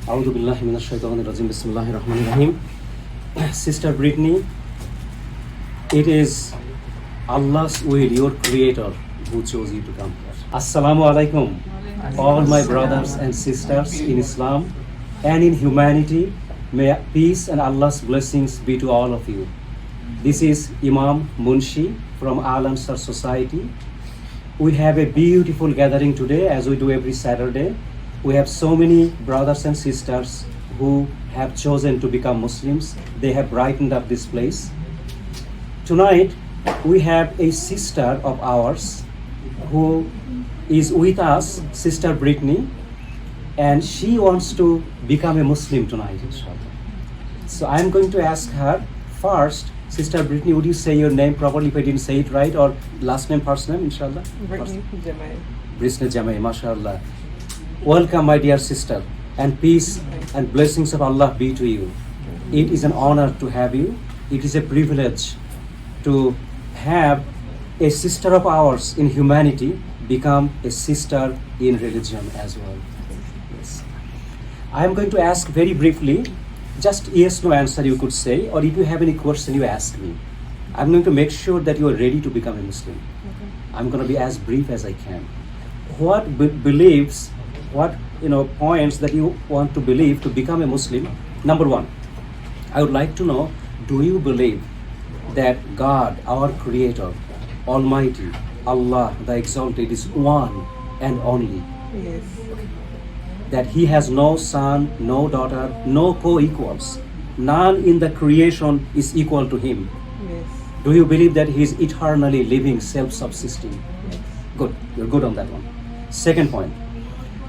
A'udhu billahi minash shaitanir rajim. Bismillahir rahmanir rahim. Sister Brittany, it is Allah's will, your creator, who chose you to come here. Assalamu alaikum, all my brothers and sisters in Islam and in humanity. May peace and Allah's blessings be to all of you. This is Imam Munshi from Al Ansar Society. We have a beautiful gathering today, as we do every Saturday. We have so many brothers and sisters who have chosen to become Muslims. They have brightened up this place. Tonight, we have a sister of ours who is with us, Sister Brittany, and she wants to become a Muslim tonight, inshallah. So I'm going to ask her first. Sister Brittany, would you say your name properly if I didn't say it right, or last name, first name, inshallah? Brittany Jamai. Brittany Jamai, mashallah. Welcome, my dear sister, and peace and blessings of Allah be to you. It is an honor to have you. It is a privilege to have a sister of ours in humanity become a sister in religion as well. Yes. I am going to ask very briefly, just yes, no answer you could say, or if you have any question you ask me. I'm going to make sure that you are ready to become a Muslim. I'm going to be as brief as I can. What beliefs, what points that you want to believe to become a Muslim? Number one, I would like to know, do you believe that God, our Creator, Almighty, Allah, the Exalted, is one and only? Yes. That He has no son, no daughter, no co-equals. None in the creation is equal to Him. Yes. Do you believe that He is eternally living, self-subsisting? Yes. Good, you're good on that one. Second point,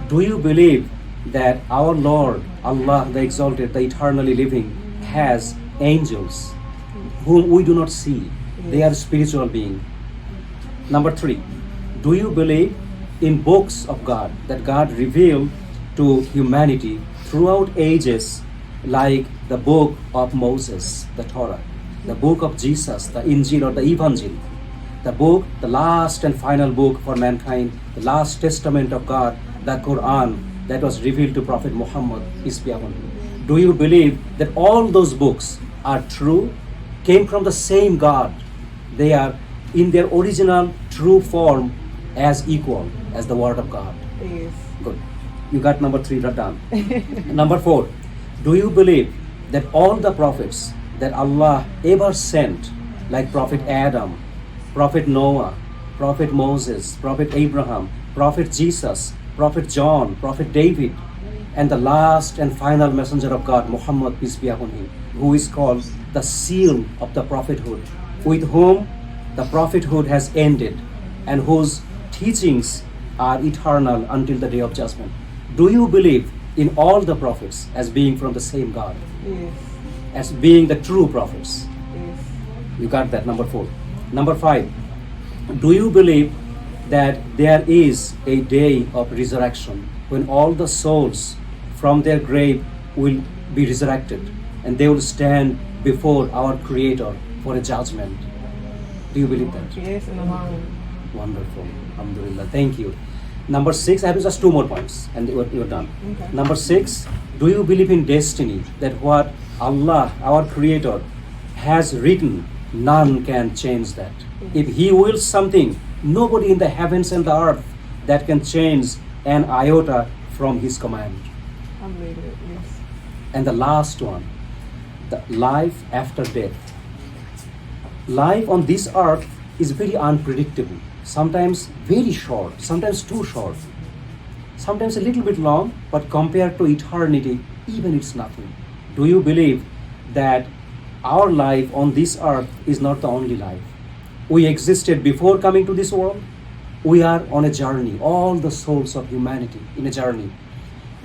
do you believe that our Lord, Allah, the Exalted, the eternally living, has angels whom we do not see? They are spiritual beings. Number three, do you believe in books of God that God revealed to humanity throughout ages, like the book of Moses, the Torah, the book of Jesus, the Injil or the Evangel, the book, the last and final book for mankind, the last testament of God, the Quran that was revealed to Prophet Muhammad, peace be upon him? Do you believe that all those books are true, came from the same God? They are in their original true form as equal as the Word of God? Yes. Good. You got number three done. Number four, do you believe that all the prophets that Allah ever sent, like Prophet Adam, Prophet Noah, Prophet Moses, Prophet Abraham, Prophet Jesus, Prophet John, Prophet David, and the last and final messenger of God, Muhammad, peace be upon him, who is called the seal of the prophethood, with whom the prophethood has ended and whose teachings are eternal until the day of judgment? Do you believe in all the prophets as being from the same God, Yes. as being the true prophets? Yes. You got that, number four. Number five, do you believe that there is a day of resurrection when all the souls from their grave will be resurrected and they will stand before our Creator for a judgment? Do you believe that? Yes, and alone. Wonderful. Alhamdulillah. Thank you. Number six, I have just two more points and you're done. Okay. Number six, do you believe in destiny, that what Allah, our Creator, has written, none can change that? If He wills something, nobody in the heavens and the earth that can change an iota from His command. I believe it. Yes. And the last one, the life after death. Life on this earth is very unpredictable. Sometimes very short, sometimes too short, sometimes a little bit long, but compared to eternity, even it's nothing. Do you believe that our life on this earth is not the only life? We existed before coming to this world. We are on a journey, all the souls of humanity in a journey.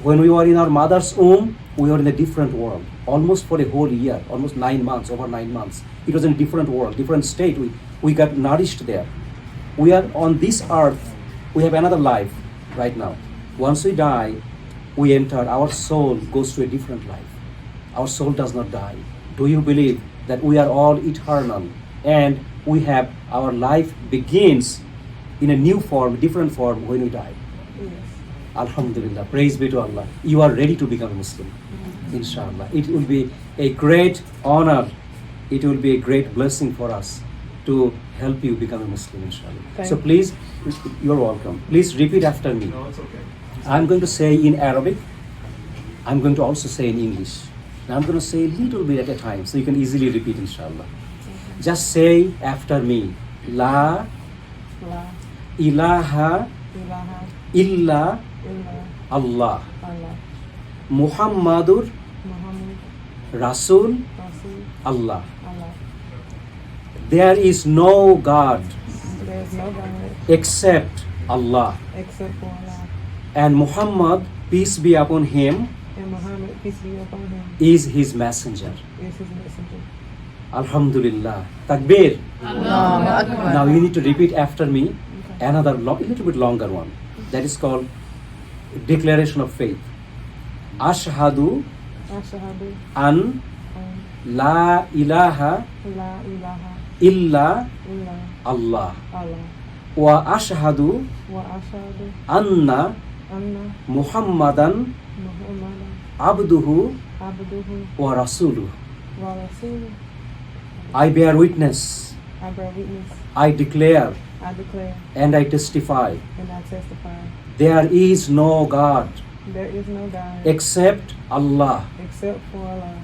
When we were in our mother's womb, we were in a different world, almost for a whole year, almost 9 months, over 9 months. It was in a different world, different state. We got nourished there. We are on this earth, we have another life right now. Once we die, we enter, our soul goes to a different life. Our soul does not die. Do you believe that we are all eternal and we have, our life begins in a new form, different form when we die? Yes. Alhamdulillah, praise be to Allah. You are ready to become a Muslim. Inshallah. It will be a great honor. It will be a great blessing for us to help you become a Muslim, inshallah. Thank So you. please, you're welcome. Please repeat after me. No, it's okay. I'm going to say in Arabic. I'm going to also say in English. Now I'm going to say a little bit at a time so you can easily repeat, inshallah. Just say after me. La La ilaha ilaha illa illa Allah. Allah. Muhammadur Muhammad Rasul Rasul Allah. Allah. There is no God There is no God except Allah. except for Allah. And Muhammad, peace be upon him, And Muhammad, peace be upon him, is his messenger. is his messenger. Alhamdulillah. Takbir. Allahu Akbar. Now you need to repeat after me Okay. another a little bit longer one. That is called declaration of faith. Ashhadu Ashhadu an an la ilaha la ilaha illa illa Allah Allah. wa ashhadu Wa ashhadu anna anna Muhammadan Muhammadan abduhu abduhu wa rasuluh. wa rasuluh. I bear witness, I bear witness, I declare, I declare, and I testify and I testify. there is no God There is no God except Allah. except for Allah.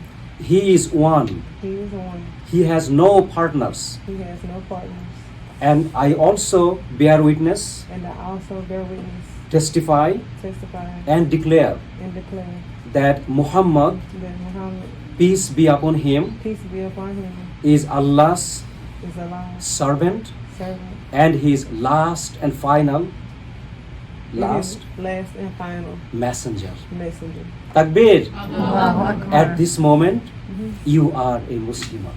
He is one. He is one. He has no partners. He has no partners. And I also bear witness, And I also bear witness, testify, testify, and declare and declare that Muhammad, that Muhammad, peace be upon him, peace be upon him, is Allah's is Allah's servant servant, and his last and final, and last his last and final messenger. messenger. Takbir. Allahu Akbar. At this moment, you are a Muslimah.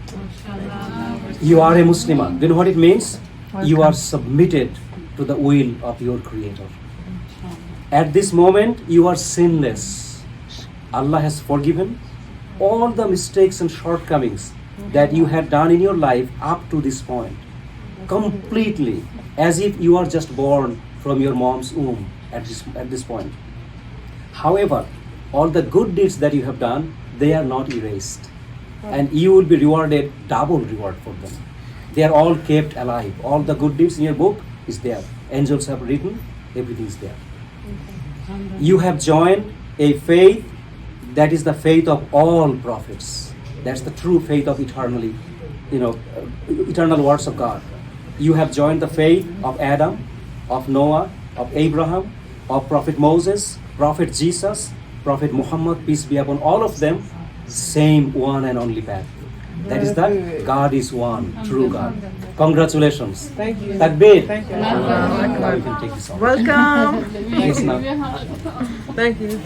You are a Muslimah. Do you know what it means? You are submitted to the will of your Creator. At this moment, you are sinless. Allah has forgiven all the mistakes and shortcomings that you had done in your life up to this point. Completely. As if you are just born from your mom's womb at this point. However, all the good deeds that you have done, they are not erased. And you will be rewarded double reward for them. They are all kept alive. All the good deeds in your book is there. Angels have written, everything is there. You have joined a faith that is the faith of all prophets. That's the true faith of eternal words of God. You have joined the faith of Adam, of Noah, of Abraham, of Prophet Moses, Prophet Jesus, Prophet Muhammad, peace be upon all of them. Same one and only path. That is that God is one, true God. Congratulations. Thank you. Takbir. Thank you. Now you can take this off. Welcome. Yes, now. Thank you.